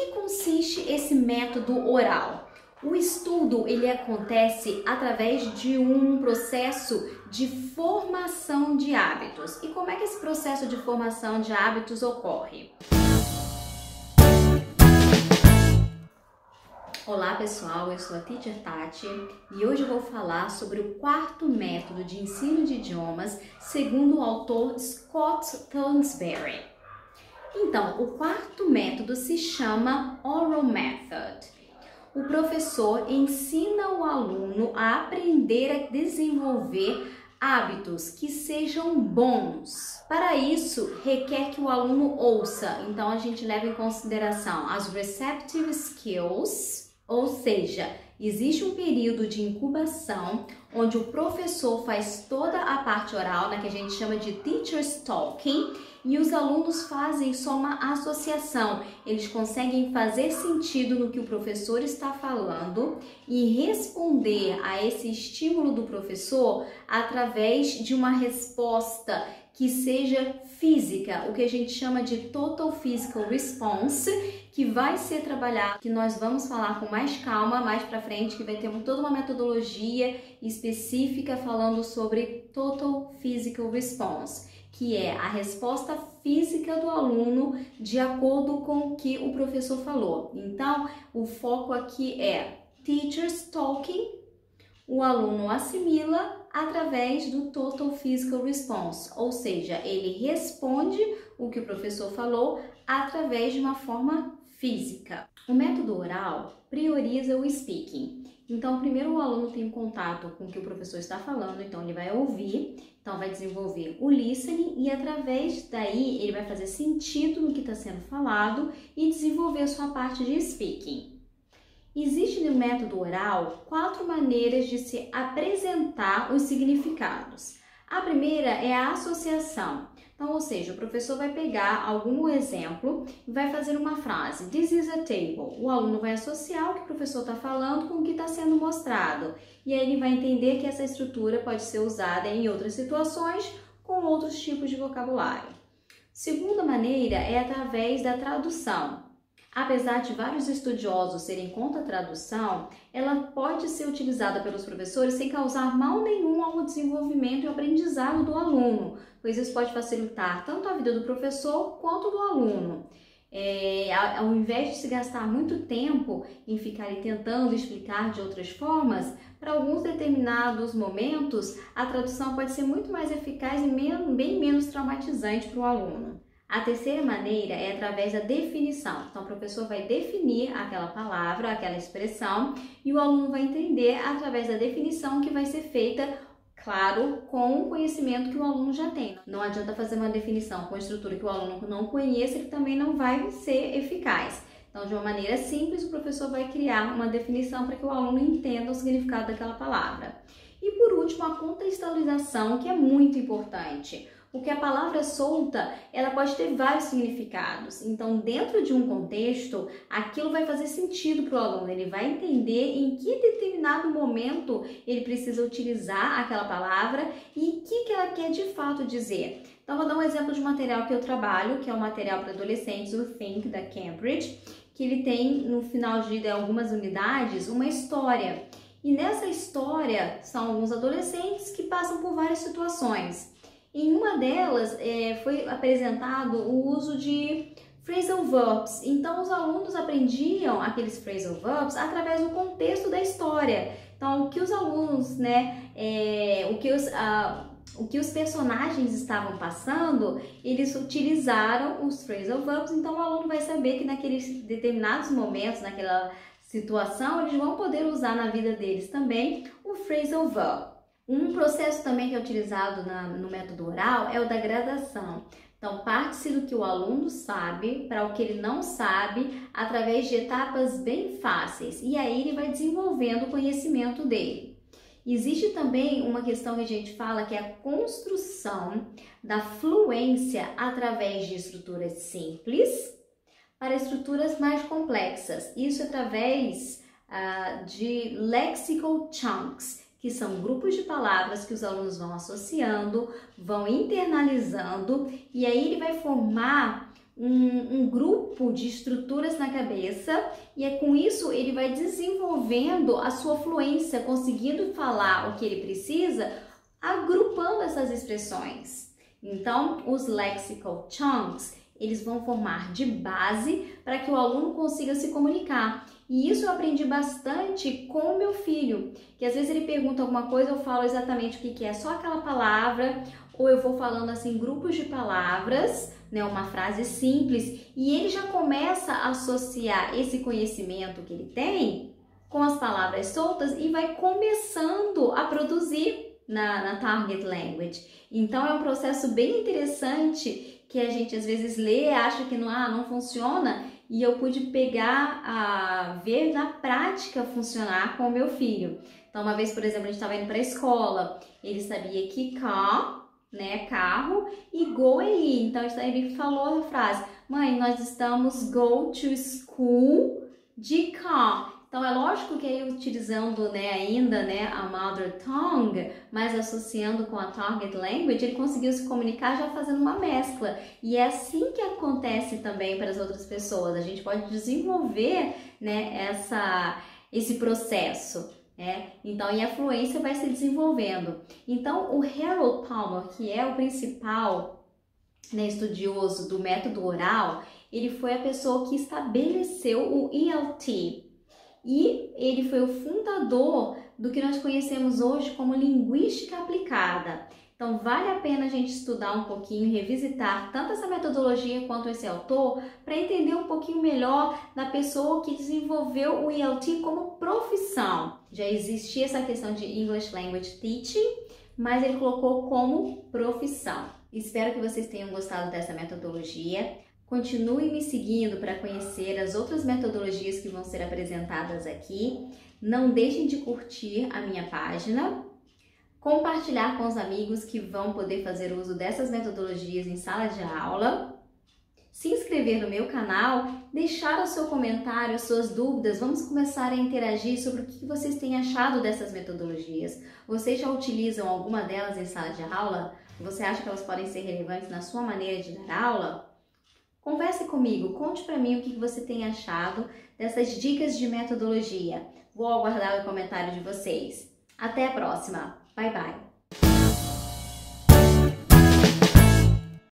que consiste esse método oral? O estudo ele acontece através de um processo de formação de hábitos. E como é que esse processo de formação de hábitos ocorre? Olá pessoal, eu sou a Teacher Tati e hoje eu vou falar sobre o quarto método de ensino de idiomas segundo o autor Scott Thornsberry. Então, o quarto método se chama Oral Method. O professor ensina o aluno a aprender a desenvolver hábitos que sejam bons. Para isso, requer que o aluno ouça. Então, a gente leva em consideração as receptive skills, ou seja, existe um período de incubação onde o professor faz toda a parte oral, que a gente chama de teacher's talking, e os alunos fazem só uma associação. Eles conseguem fazer sentido no que o professor está falando e responder a esse estímulo do professor através de uma resposta que seja física, o que a gente chama de Total Physical Response, que vai ser trabalhado, que nós vamos falar com mais calma mais para frente, que vai ter toda uma metodologia específica falando sobre Total Physical Response, que é a resposta física do aluno de acordo com o que o professor falou. Então, o foco aqui é Teacher's Talking, o aluno assimila através do Total Physical Response, ou seja, ele responde o que o professor falou através de uma forma física. O método oral prioriza o speaking. Então, primeiro o aluno tem contato com o que o professor está falando, então ele vai ouvir, então vai desenvolver o listening e através daí ele vai fazer sentido no que está sendo falado e desenvolver a sua parte de speaking. Existe no método oral 4 maneiras de se apresentar os significados. A primeira é a associação. Então, ou seja, o professor vai pegar algum exemplo e vai fazer uma frase. This is a table. O aluno vai associar o que o professor está falando com o que está sendo mostrado. E aí ele vai entender que essa estrutura pode ser usada em outras situações com outros tipos de vocabulário. Segunda maneira é através da tradução. Apesar de vários estudiosos serem contra a tradução, ela pode ser utilizada pelos professores sem causar mal nenhum ao desenvolvimento e aprendizado do aluno, pois isso pode facilitar tanto a vida do professor quanto do aluno. Ao invés de se gastar muito tempo em ficar tentando explicar de outras formas, para alguns determinados momentos, a tradução pode ser muito mais eficaz e bem menos traumatizante para o aluno. A terceira maneira é através da definição. Então, o professor vai definir aquela palavra, aquela expressão, e o aluno vai entender através da definição que vai ser feita, claro, com o conhecimento que o aluno já tem. Não adianta fazer uma definição com a estrutura que o aluno não conheça, que também não vai ser eficaz. Então, de uma maneira simples, o professor vai criar uma definição para que o aluno entenda o significado daquela palavra. E, por último, a contextualização, que é muito importante. Porque a palavra solta, ela pode ter vários significados. Então, dentro de um contexto, aquilo vai fazer sentido para o aluno. Ele vai entender em que determinado momento ele precisa utilizar aquela palavra e o que ela quer de fato dizer. Então, vou dar um exemplo de material que eu trabalho, que é o material para adolescentes, o Think, da Cambridge, que ele tem, no final de algumas unidades, uma história. E nessa história, são alguns adolescentes que passam por várias situações. Em uma delas foi apresentado o uso de phrasal verbs. Então, os alunos aprendiam aqueles phrasal verbs através do contexto da história. Então, o que os alunos, o que os personagens estavam passando, eles utilizaram os phrasal verbs. Então, o aluno vai saber que naqueles determinados momentos, naquela situação, eles vão poder usar na vida deles também o phrasal verb. Um processo também que é utilizado no método oral é o da gradação. Então, parte-se do que o aluno sabe para o que ele não sabe através de etapas bem fáceis. E aí ele vai desenvolvendo o conhecimento dele. Existe também uma questão que a gente fala que é a construção da fluência através de estruturas simples para estruturas mais complexas. Isso através de lexical chunks, que são grupos de palavras que os alunos vão associando, vão internalizando, e aí ele vai formar um grupo de estruturas na cabeça e com isso ele vai desenvolvendo a sua fluência, conseguindo falar o que ele precisa, agrupando essas expressões. Então, os lexical chunks, eles vão formar de base para que o aluno consiga se comunicar. E isso eu aprendi bastante com o meu filho, que às vezes ele pergunta alguma coisa, eu falo exatamente o que é, só aquela palavra, ou eu vou falando assim grupos de palavras, né, uma frase simples, e ele já começa a associar esse conhecimento que ele tem com as palavras soltas e vai começando a produzir na Target Language. Então é um processo bem interessante que a gente às vezes lê, acha que não funciona, e eu pude pegar, ver na prática funcionar com o meu filho. Então uma vez, por exemplo, a gente estava indo para a escola, ele sabia que car, né, carro, e go é ir. Então ele falou a frase: mãe, nós estamos go to school de car. Então é lógico que ele utilizando, né, ainda, né, a mother tongue, mas associando com a target language, ele conseguiu se comunicar já fazendo uma mescla. E é assim que acontece também para as outras pessoas. A gente pode desenvolver, né, esse processo. Então, e a fluência vai se desenvolvendo. Então, o Harold Palmer, que é o principal, né, estudioso do método oral, ele foi a pessoa que estabeleceu o ELT. E ele foi o fundador do que nós conhecemos hoje como linguística aplicada. Então, vale a pena a gente estudar um pouquinho, revisitar tanto essa metodologia quanto esse autor, para entender um pouquinho melhor da pessoa que desenvolveu o ELT como profissão. Já existia essa questão de English Language Teaching, mas ele colocou como profissão. Espero que vocês tenham gostado dessa metodologia. Continue me seguindo para conhecer as outras metodologias que vão ser apresentadas aqui. Não deixem de curtir a minha página, compartilhar com os amigos que vão poder fazer uso dessas metodologias em sala de aula, se inscrever no meu canal, deixar o seu comentário, as suas dúvidas. Vamos começar a interagir sobre o que vocês têm achado dessas metodologias. Vocês já utilizam alguma delas em sala de aula? Você acha que elas podem ser relevantes na sua maneira de dar aula? Converse comigo, conte para mim o que você tem achado dessas dicas de metodologia. Vou aguardar o comentário de vocês. Até a próxima. Bye, bye.